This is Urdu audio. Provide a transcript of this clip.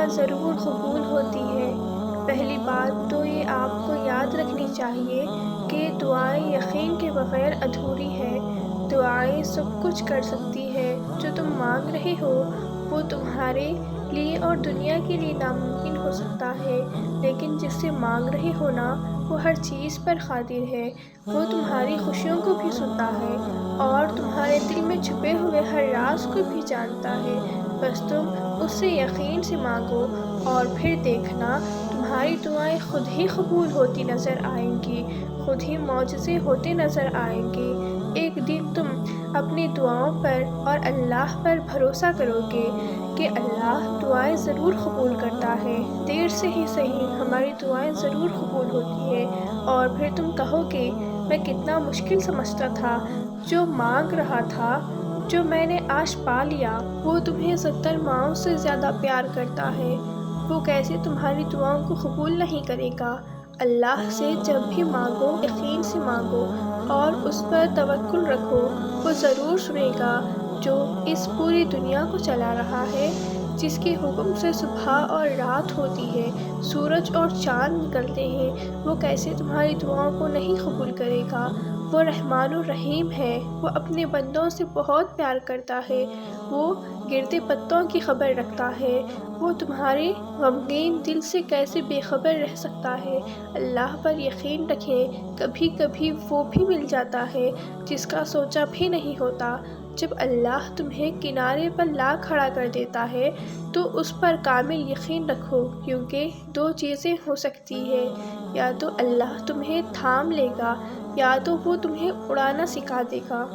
دعا ضرور قبول ہوتی ہے۔ پہلی بات تو یہ آپ کو یاد رکھنی چاہیے کہ دعائیں یقین کے بغیر ادھوری ہے۔ دعائیں سب کچھ کر سکتی ہے۔ جو تم مانگ رہے ہو وہ تمہارے لیے اور دنیا کے لیے ناممکن ہو سکتا ہے، لیکن جس سے مانگ رہے ہو نا وہ ہر چیز پر قادر ہے۔ وہ تمہاری خوشیوں کو بھی سنتا ہے اور تمہارے دل میں چھپے ہوئے ہر راز کو بھی جانتا ہے۔ بس تم اس سے یقین سے مانگو اور پھر دیکھنا تمہاری دعائیں خود ہی قبول ہوتی نظر آئیں گی، خود ہی معجزے ہوتے نظر آئیں گے۔ ایک دن تم اپنی دعاؤں پر اور اللہ پر بھروسہ کرو گے کہ اللہ دعائیں ضرور قبول کرتا ہے، دیر سے ہی صحیح ہماری دعائیں ضرور قبول ہوتی ہے، اور پھر تم کہو گے میں کتنا مشکل سمجھتا تھا، جو مانگ رہا تھا، جو میں نے آج پا لیا۔ وہ تمہیں 70 ماؤں سے زیادہ پیار کرتا ہے، وہ کیسے تمہاری دعاؤں کو قبول نہیں کرے گا۔ اللہ سے جب بھی مانگو یقین سے مانگو اور اس پر توکل رکھو، وہ ضرور سنے گا۔ جو اس پوری دنیا کو چلا رہا ہے، جس کے حکم سے صبح اور رات ہوتی ہے، سورج اور چاند نکلتے ہیں، وہ کیسے تمہاری دعاؤں کو نہیں قبول کرے گا۔ وہ رحمان الرحیم ہے، وہ اپنے بندوں سے بہت پیار کرتا ہے، وہ گرتے پتوں کی خبر رکھتا ہے۔ وہ تمہارے غمگین دل سے کیسے بے خبر رہ سکتا ہے۔ اللہ پر یقین رکھیں، کبھی کبھی وہ بھی مل جاتا ہے جس کا سوچا بھی نہیں ہوتا۔ جب اللہ تمہیں کنارے پر لا کھڑا کر دیتا ہے تو اس پر کامل یقین رکھو، کیونکہ دو چیزیں ہو سکتی ہیں، یا تو اللہ تمہیں تھام لے گا یا تو وہ تمہیں اڑانا سکھا دے گا۔